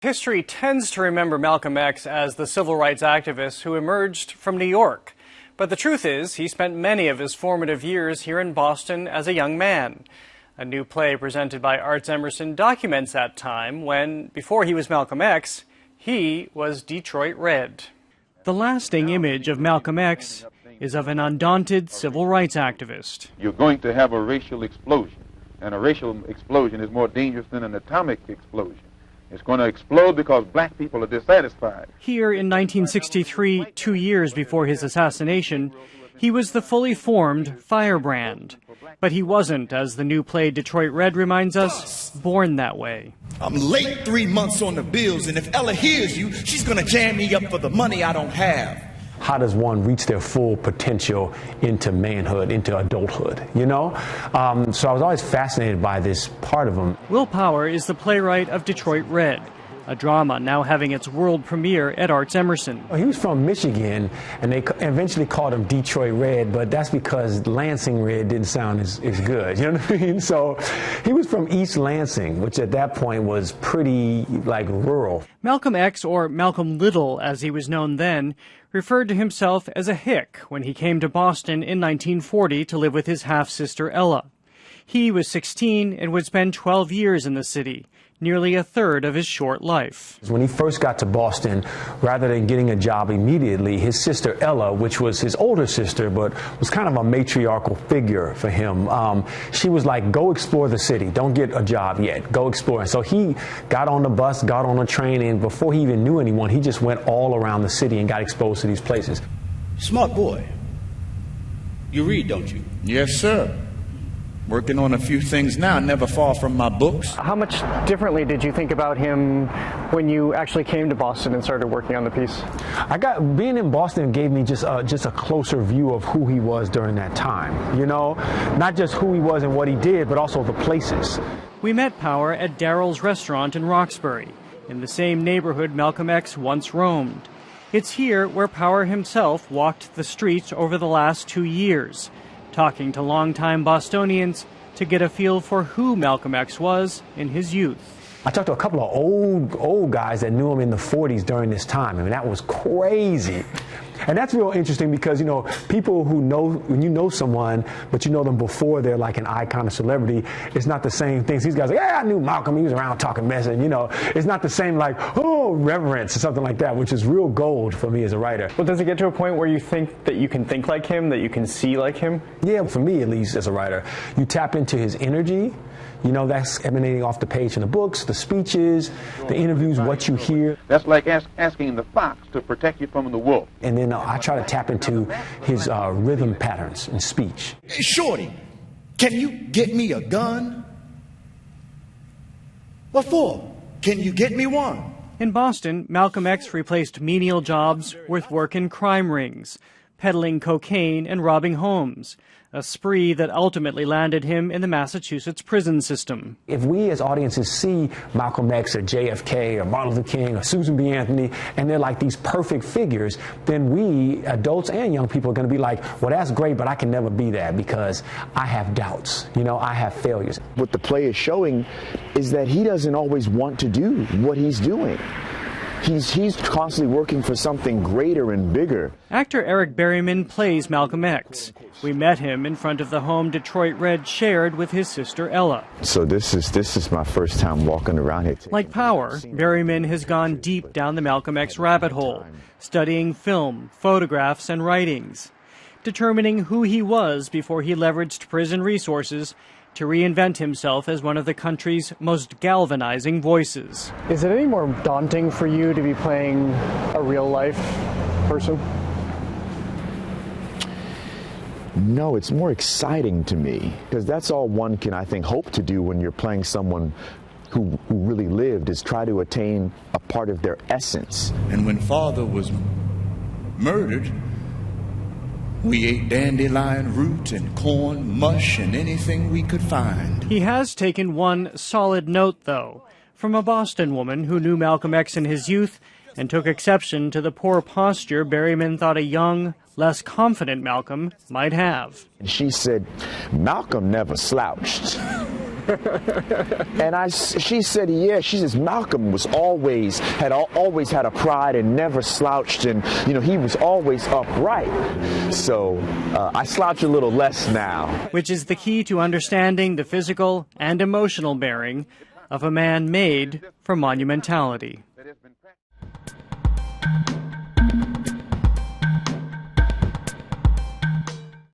History tends to remember Malcolm X as the civil rights activist who emerged from New York. But the truth is, he spent many of his formative years here in Boston as a young man. A new play presented by ArtsEmerson documents that time when, before he was Malcolm X, he was Detroit Red. The lasting image of Malcolm X is of an undaunted civil rights activist. You're going to have a racial explosion, and a racial explosion is more dangerous than an atomic explosion. It's going to explode because black people are dissatisfied. Here in 1963, 2 years before his assassination, he was the fully formed firebrand. But he wasn't, as the new play Detroit Red reminds us, born that way. I'm late 3 months on the bills, and if Ella hears you, she's going to jam me up for the money I don't have. How does one reach their full potential into manhood, into adulthood, you know? So I was always fascinated by this part of him. Will Power is the playwright of Detroit Red, a drama now having its world premiere at ArtsEmerson. He was from Michigan, and they eventually called him Detroit Red, but that's because Lansing Red didn't sound as good, you know what I mean? So he was from East Lansing, which at that point was pretty, rural. Malcolm X, or Malcolm Little as he was known then, referred to himself as a hick when he came to Boston in 1940 to live with his half-sister Ella. He was 16 and would spend 12 years in the city, nearly a third of his short life. When he first got to Boston, rather than getting a job immediately, his sister Ella, which was his older sister but was kind of a matriarchal figure for him, she was like, go explore the city, don't get a job yet, go explore. And so he got on the bus, got on a train, and before he even knew anyone, he just went all around the city and got exposed to these places. Smart boy. You read, don't you? Yes, sir. Working on a few things now, never far from my books. How much differently did you think about him when you actually came to Boston and started working on the piece? Being in Boston gave me just a closer view of who he was during that time, you know? Not just who he was and what he did, but also the places. We met Power at Daryl's restaurant in Roxbury, in the same neighborhood Malcolm X once roamed. It's here where Power himself walked the streets over the last 2 years, talking to longtime Bostonians to get a feel for who Malcolm X was in his youth. I talked to a couple of old guys that knew him in the 40s during this time. I mean, that was crazy. And that's real interesting because, you know, people who know, when you know someone, but you know them before they're like an icon or celebrity, it's not the same things. These guys are like, yeah, I knew Malcolm, he was around talking mess, and, you know, it's not the same like, oh, reverence or something like that, which is real gold for me as a writer. Well, does it get to a point where you think that you can think like him, that you can see like him? Yeah, for me at least as a writer, you tap into his energy. You know, that's emanating off the page in the books, the speeches, the interviews, what you hear. That's like asking the fox to protect you from the wolf. And then I try to tap into his rhythm patterns in speech. Hey, Shorty, can you get me a gun? What for? Can you get me one? In Boston, Malcolm X replaced menial jobs with work in crime rings, peddling cocaine and robbing homes, a spree that ultimately landed him in the Massachusetts prison system. If we as audiences see Malcolm X or JFK or Martin Luther King or Susan B. Anthony, and they're like these perfect figures, then we, adults and young people, are going to be like, well, that's great, but I can never be that because I have doubts, you know, I have failures. What the play is showing is that he doesn't always want to do what he's doing. He's constantly working for something greater and bigger. Actor Eric Berryman plays Malcolm X. We met him in front of the home Detroit Red shared with his sister Ella. So this is my first time walking around here. Like Power, Berryman has gone deep down the Malcolm X rabbit hole, studying film, photographs, and writings, determining who he was before he leveraged prison resources to reinvent himself as one of the country's most galvanizing voices. Is it any more daunting for you to be playing a real-life person? No, it's more exciting to me, because that's all one can, I think, hope to do when you're playing someone who really lived, is try to attain a part of their essence. And when Father was murdered, we ate dandelion root and corn mush and anything we could find. He has taken one solid note, though, from a Boston woman who knew Malcolm X in his youth and took exception to the poor posture Berryman thought a young, less confident Malcolm might have. And she said, Malcolm never slouched. And she said, yeah. She says Malcolm was always had a pride and never slouched, and he was always upright. So I slouch a little less now. Which is the key to understanding the physical and emotional bearing of a man made for monumentality.